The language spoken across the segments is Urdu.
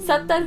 70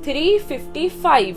355।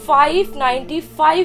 595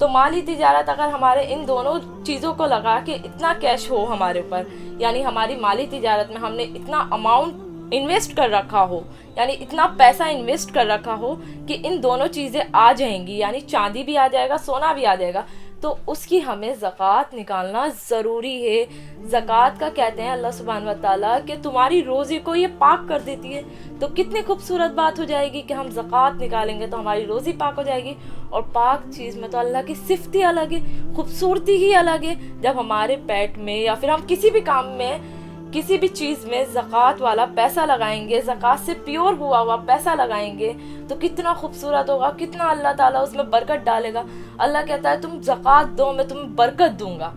تو مالی تجارت اگر ہمارے ان دونوں چیزوں کو لگا کے اتنا کیش ہو ہمارے اوپر، یعنی ہماری مالی تجارت میں ہم نے اتنا اماؤنٹ انویسٹ کر رکھا ہو، یعنی اتنا پیسہ انویسٹ کر رکھا ہو کہ ان دونوں چیزیں آ جائیں گی، یعنی چاندی بھی آ جائے گا، سونا بھی آ جائے گا، تو اس کی ہمیں زکوٰۃ نکالنا ضروری ہے۔ زکوٰۃ کا کہتے ہیں اللہ سبحانہ و تعالیٰ کہ تمہاری روزی کو یہ پاک کر دیتی ہے۔ تو کتنی خوبصورت بات ہو جائے گی کہ ہم زکوٰۃ نکالیں گے تو ہماری روزی پاک ہو جائے گی، اور پاک چیز میں تو اللہ کی صفت ہی الگ ہے، خوبصورتی ہی الگ ہے۔ جب ہمارے پیٹ میں یا پھر ہم کسی بھی کام میں، کسی بھی چیز میں زکوٰۃ والا پیسہ لگائیں گے، زکوٰۃ سے پیور ہوا پیسہ لگائیں گے، تو کتنا خوبصورت ہوگا، کتنا اللہ تعالیٰ اس میں برکت ڈالے گا۔ اللہ کہتا ہے تم زکوٰۃ دو، میں تمہیں برکت دوں گا۔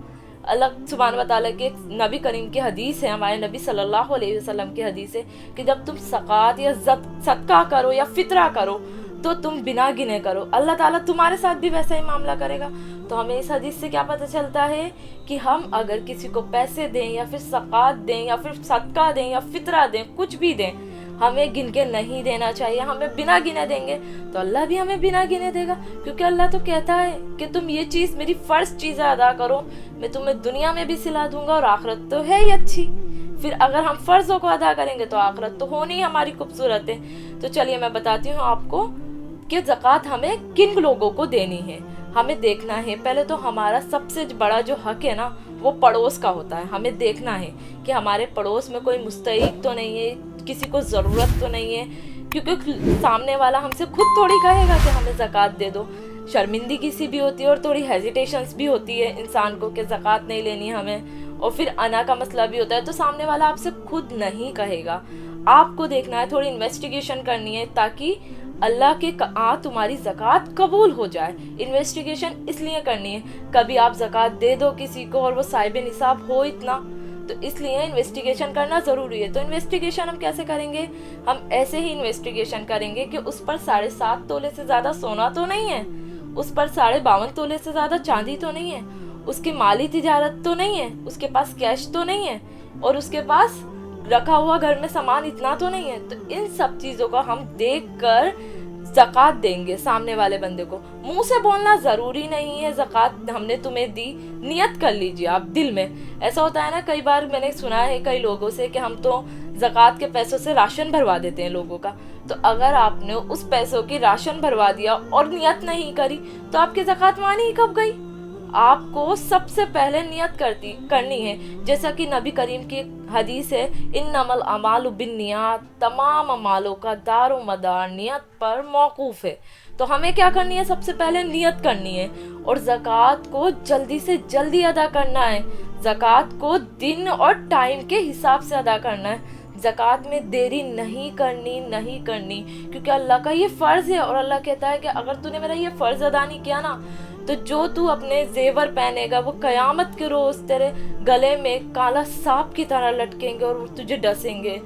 اللہ سبحانہ و تعالیٰ کے نبی کریم کی حدیث ہے، ہمارے نبی صلی اللہ علیہ وسلم کی حدیث ہے کہ جب تم زکوٰۃ یا صدقہ کرو یا فطرہ کرو تو تم بنا گنے کرو، اللہ تعالیٰ تمہارے ساتھ بھی ویسا ہی معاملہ کرے گا۔ تو ہمیں اس حدیث سے کیا پتہ چلتا ہے کہ ہم اگر کسی کو پیسے دیں یا پھر زکوٰۃ دیں یا پھر صدقہ دیں یا فطرہ دیں، کچھ بھی دیں، ہمیں گن کے نہیں دینا چاہیے۔ ہمیں بنا گنے دیں گے تو اللہ بھی ہمیں بنا گنے دے گا، کیونکہ اللہ تو کہتا ہے کہ تم یہ چیز میری فرض چیزیں ادا کرو، میں تمہیں دنیا میں بھی صلہ دوں گا اور آخرت تو ہے ہی اچھی۔ پھر اگر ہم فرضوں کو ادا کریں گے تو آخرت تو ہونی ہماری خوبصورت ہے۔ تو چلیے میں بتاتی ہوں آپ کو کہ زکوٰۃ ہمیں کن لوگوں کو دینی ہے۔ ہمیں دیکھنا ہے پہلے تو ہمارا سب سے بڑا جو حق ہے نا وہ پڑوس کا ہوتا ہے۔ ہمیں دیکھنا ہے کہ ہمارے پڑوس میں کوئی مستحق تو نہیں ہے، کسی کو ضرورت تو نہیں ہے، کیونکہ سامنے والا ہم سے خود تھوڑی کہے گا کہ ہمیں زکوٰۃ دے دو۔ شرمندگی سی بھی ہوتی ہے اور تھوڑی ہیزیٹیشنس بھی ہوتی ہے انسان کو کہ زکوٰۃ نہیں لینی ہمیں، اور پھر انا کا مسئلہ بھی ہوتا ہے، تو سامنے والا آپ سے خود نہیں کہے گا۔ آپ کو دیکھنا ہے، تھوڑی انویسٹیگیشن کرنی ہے تاکہ اللہ کے تمہاری زکوٰۃ قبول ہو جائے۔ انویسٹیگیشن اس لیے کرنی ہے، کبھی آپ زکوٰۃ دے دو کسی کو اور وہ صاحب نصاب ہو اتنا، تو اس لیے انویسٹیگیشن کرنا ضروری ہے۔ تو انویسٹیگیشن ہم کیسے کریں گے؟ ہم ایسے ہی انویسٹیگیشن کریں گے کہ اس پر 7.5 تولے سے زیادہ سونا تو نہیں ہے، اس پر 52.5 تولے سے زیادہ چاندی تو نہیں ہے، اس کی مالی تجارت تو نہیں ہے، اس کے پاس کیش تو نہیں ہے، اور اس کے پاس رکھا ہوا گھر میں سامان اتنا تو نہیں ہے۔ تو ان سب چیزوں کو ہم دیکھ کر زکوٰۃ دیں گے سامنے والے بندے کو۔ منہ سے بولنا ضروری نہیں ہے زکوٰۃ ہم نے تمہیں دی، نیت کر لیجئے آپ دل میں۔ ایسا ہوتا ہے نا، کئی بار میں نے سنا ہے کئی لوگوں سے کہ ہم تو زکوٰۃ کے پیسوں سے راشن بھروا دیتے ہیں لوگوں کا، تو اگر آپ نے اس پیسوں کی راشن بھروا دیا اور نیت نہیں کری تو آپ کی زکوٰۃ مانی ہی کب گئی؟ آپ کو سب سے پہلے نیت کرنی ہے، جیسا کہ نبی کریم کی حدیث ہے انما الاعمال بالنیات، تمام اعمالوں کا دار و مدار نیت پر موقوف ہے۔ تو ہمیں کیا کرنی ہے؟ سب سے پہلے نیت کرنی ہے، اور زکوٰۃ کو جلدی سے جلدی ادا کرنا ہے، زکوٰۃ کو دن اور ٹائم کے حساب سے ادا کرنا ہے۔ زکوٰۃ میں دیری نہیں کرنی، کیونکہ اللہ کا یہ فرض ہے، اور اللہ کہتا ہے کہ اگر تو نے میرا یہ فرض ادا نہیں کیا نا تو جو تو اپنے زیور پہنے گا وہ قیامت کے روز تیرے گلے میں کالا سانپ کی طرح لٹکیں گے اور وہ تجھے ڈسیں گے۔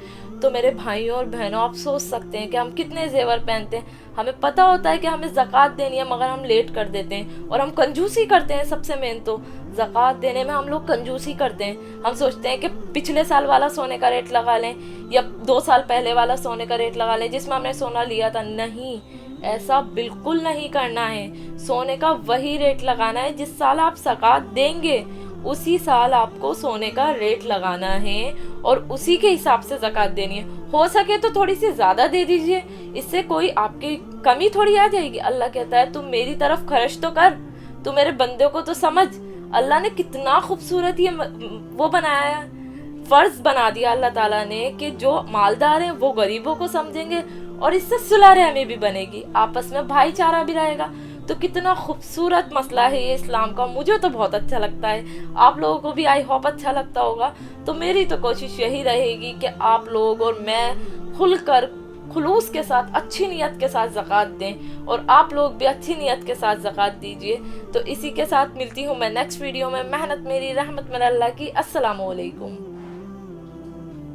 تو میرے بھائیوں اور بہنوں، آپ سوچ سکتے ہیں کہ ہم کتنے زیور پہنتے ہیں، ہمیں پتہ ہوتا ہے کہ ہمیں زکوٰۃ دینی ہے مگر ہم لیٹ کر دیتے ہیں، اور ہم کنجوسی کرتے ہیں۔ سب سے مین تو زکوٰۃ دینے میں ہم لوگ کنجوسی کرتے ہیں، ہم سوچتے ہیں کہ پچھلے سال والا سونے کا ریٹ لگا لیں یا 2 سال پہلے والا سونے کا ریٹ لگا لیں جس میں ہم نے سونا لیا تھا۔ نہیں، ایسا بالکل نہیں کرنا ہے، سونے کا وہی ریٹ لگانا ہے جس سال آپ زکوٰۃ دیں گے اسی سال آپ کو سونے کا ریٹ لگانا ہے اور اسی کے حساب سے زکوٰۃ دینی ہے۔ ہو سکے تو تھوڑی سی زیادہ دے دیجئے، اس سے کوئی آپ کی کمی تھوڑی آ جائے گی۔ اللہ کہتا ہے تم میری طرف خرچ تو کر، تو میرے بندے کو تو سمجھ۔ اللہ نے کتنا خوبصورت یہ وہ بنایا ہے، فرض بنا دیا اللہ تعالیٰ نے کہ جو مالدار ہیں وہ غریبوں کو سمجھیں گے، اور اس سے صلح رحمی بھی بنے گی، آپس میں بھائی چارہ بھی رہے گا۔ تو کتنا خوبصورت مسئلہ ہے یہ اسلام کا، مجھے تو بہت اچھا لگتا ہے، آپ لوگوں کو بھی آئی ہوپ اچھا لگتا ہوگا۔ تو میری تو کوشش یہی رہے گی کہ آپ لوگ اور میں کھل کر خلوص کے ساتھ اچھی نیت کے ساتھ زکوٰۃ دیں، اور آپ لوگ بھی اچھی نیت کے ساتھ زکوٰۃ دیجئے۔ تو اسی کے ساتھ ملتی ہوں میں نیکسٹ ویڈیو میں۔ محنت میری، رحمت میرا اللہ کی۔ السلام علیکم۔